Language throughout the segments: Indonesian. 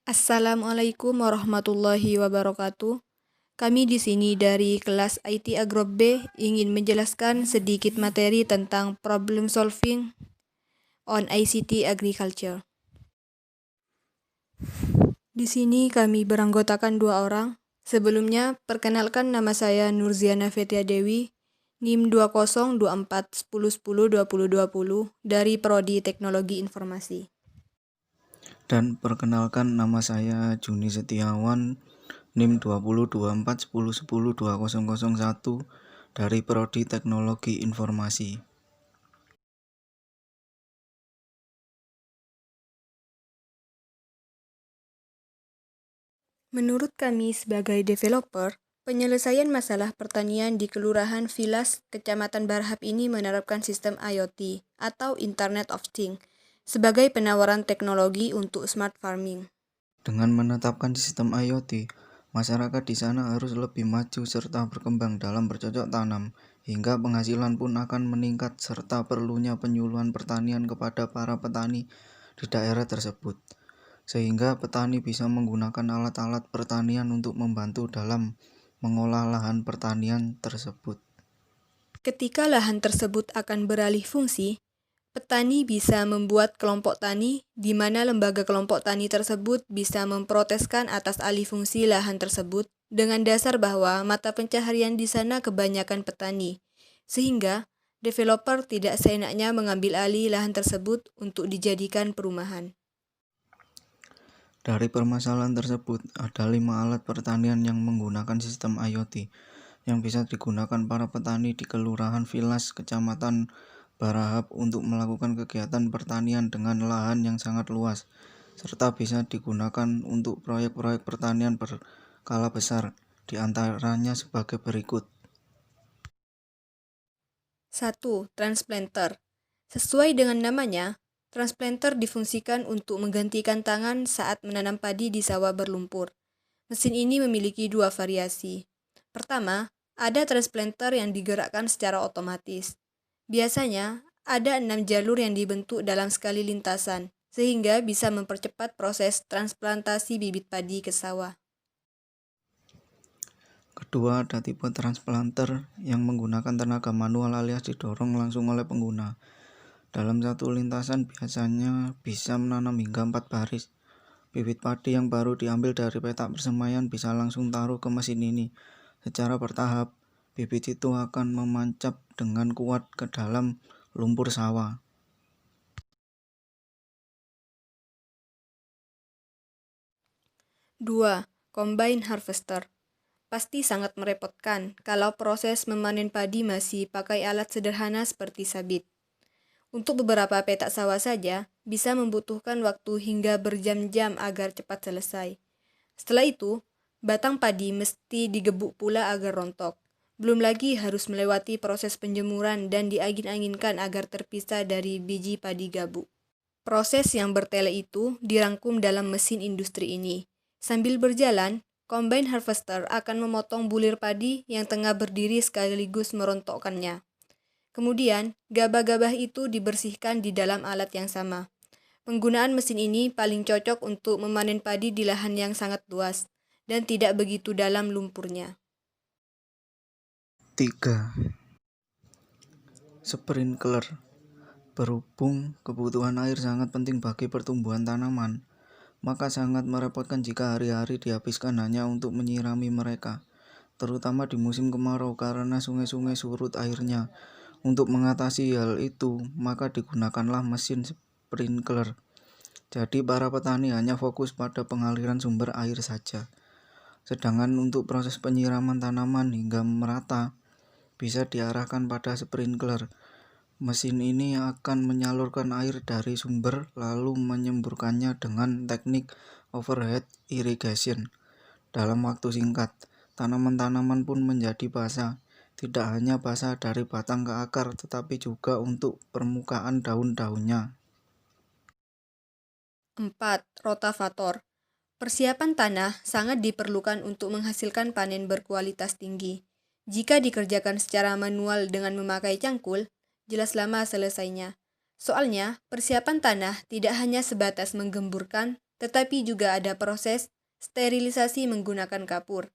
Assalamualaikum warahmatullahi wabarakatuh. Kami di sini dari kelas IT Agrob B ingin menjelaskan sedikit materi tentang problem solving on ICT Agriculture. Di sini kami beranggotakan 2 orang. Sebelumnya, perkenalkan nama saya Nurziana Fetia Dewi, NIM 202410102020 dari Prodi Teknologi Informasi. Dan perkenalkan nama saya Juni Setiawan, NIM 202410102001 dari Prodi Teknologi Informasi. Menurut kami sebagai developer, penyelesaian masalah pertanian di Kelurahan Vilas, Kecamatan Barahap ini menerapkan sistem IoT atau Internet of Things sebagai penawaran teknologi untuk smart farming. Dengan menetapkan sistem IoT, masyarakat di sana harus lebih maju serta berkembang dalam bercocok tanam, hingga penghasilan pun akan meningkat serta perlunya penyuluhan pertanian kepada para petani di daerah tersebut, sehingga petani bisa menggunakan alat-alat pertanian untuk membantu dalam mengolah lahan pertanian tersebut. Ketika lahan tersebut akan beralih fungsi, petani bisa membuat kelompok tani di mana lembaga kelompok tani tersebut bisa memproteskan atas alih fungsi lahan tersebut dengan dasar bahwa mata pencaharian di sana kebanyakan petani, sehingga developer tidak seenaknya mengambil alih lahan tersebut untuk dijadikan perumahan. Dari permasalahan tersebut, ada 5 alat pertanian yang menggunakan sistem IoT yang bisa digunakan para petani di Kelurahan Vilas, Kecamatan Barahap untuk melakukan kegiatan pertanian dengan lahan yang sangat luas, serta bisa digunakan untuk proyek-proyek pertanian berskala besar, di antaranya sebagai berikut. 1. Transplanter. Sesuai dengan namanya, transplanter difungsikan untuk menggantikan tangan saat menanam padi di sawah berlumpur. Mesin ini memiliki 2 variasi. Pertama, ada transplanter yang digerakkan secara otomatis. Biasanya, ada 6 jalur yang dibentuk dalam sekali lintasan, sehingga bisa mempercepat proses transplantasi bibit padi ke sawah. Kedua, ada tipe transplanter yang menggunakan tenaga manual alias didorong langsung oleh pengguna. Dalam satu lintasan biasanya bisa menanam hingga 4 baris. Bibit padi yang baru diambil dari petak persemaian bisa langsung taruh ke mesin ini. Secara bertahap, bibit itu akan memancap dengan kuat ke dalam lumpur sawah. 2. Combine harvester. Pasti sangat merepotkan kalau proses memanen padi masih pakai alat sederhana seperti sabit. Untuk beberapa petak sawah saja, bisa membutuhkan waktu hingga berjam-jam agar cepat selesai. Setelah itu, batang padi mesti digebuk pula agar rontok. Belum lagi harus melewati proses penjemuran dan diangin-anginkan agar terpisah dari biji padi gabuk. Proses yang bertele itu dirangkum dalam mesin industri ini. Sambil berjalan, combine harvester akan memotong bulir padi yang tengah berdiri sekaligus merontokkannya. Kemudian, gabah-gabah itu dibersihkan di dalam alat yang sama. Penggunaan mesin ini paling cocok untuk memanen padi di lahan yang sangat luas dan tidak begitu dalam lumpurnya. 3. Sprinkler. Berhubung kebutuhan air sangat penting bagi pertumbuhan tanaman, maka sangat merepotkan jika hari-hari dihabiskan hanya untuk menyirami mereka, terutama di musim kemarau karena sungai-sungai surut airnya. Untuk mengatasi hal itu, maka digunakanlah mesin sprinkler. Jadi para petani hanya fokus pada pengaliran sumber air saja. Sedangkan untuk proses penyiraman tanaman hingga merata, bisa diarahkan pada sprinkler. Mesin ini akan menyalurkan air dari sumber lalu menyemburkannya dengan teknik overhead irrigation. Dalam waktu singkat, tanaman-tanaman pun menjadi basah. Tidak hanya basah dari batang ke akar, tetapi juga untuk permukaan daun-daunnya. 4. Rotavator. Persiapan tanah sangat diperlukan untuk menghasilkan panen berkualitas tinggi. Jika dikerjakan secara manual dengan memakai cangkul, jelas lama selesainya. Soalnya, persiapan tanah tidak hanya sebatas menggemburkan, tetapi juga ada proses sterilisasi menggunakan kapur.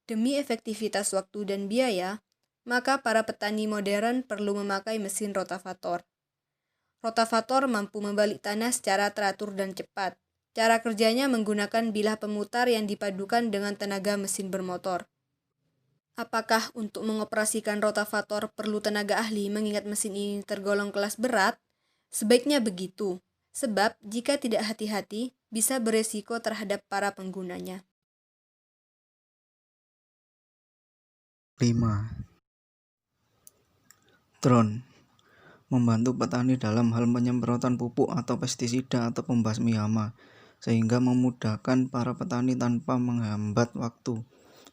Demi efektivitas waktu dan biaya, maka para petani modern perlu memakai mesin rotavator. Rotavator mampu membalik tanah secara teratur dan cepat. Cara kerjanya menggunakan bilah pemutar yang dipadukan dengan tenaga mesin bermotor. Apakah untuk mengoperasikan rotavator perlu tenaga ahli mengingat mesin ini tergolong kelas berat? Sebaiknya begitu, sebab jika tidak hati-hati bisa beresiko terhadap para penggunanya. 5. Drone membantu petani dalam hal penyemprotan pupuk atau pestisida atau pembasmi hama, sehingga memudahkan para petani tanpa menghambat waktu.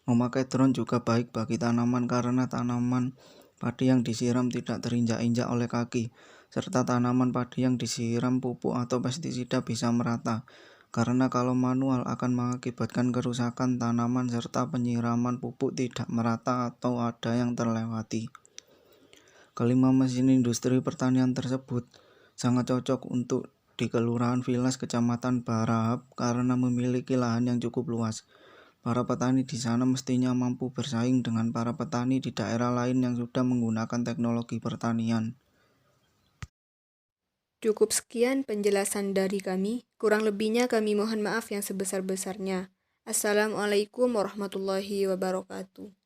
Memakai drone juga baik bagi tanaman karena tanaman padi yang disiram tidak terinjak-injak oleh kaki, serta tanaman padi yang disiram pupuk atau pestisida bisa merata, karena kalau manual akan mengakibatkan kerusakan tanaman serta penyiraman pupuk tidak merata atau ada yang terlewati. Kelima mesin industri pertanian tersebut sangat cocok untuk di Kelurahan Vilas, Kecamatan Barahap karena memiliki lahan yang cukup luas. Para petani di sana mestinya mampu bersaing dengan para petani di daerah lain yang sudah menggunakan teknologi pertanian. Cukup sekian penjelasan dari kami, kurang lebihnya kami mohon maaf yang sebesar-besarnya. Assalamualaikum warahmatullahi wabarakatuh.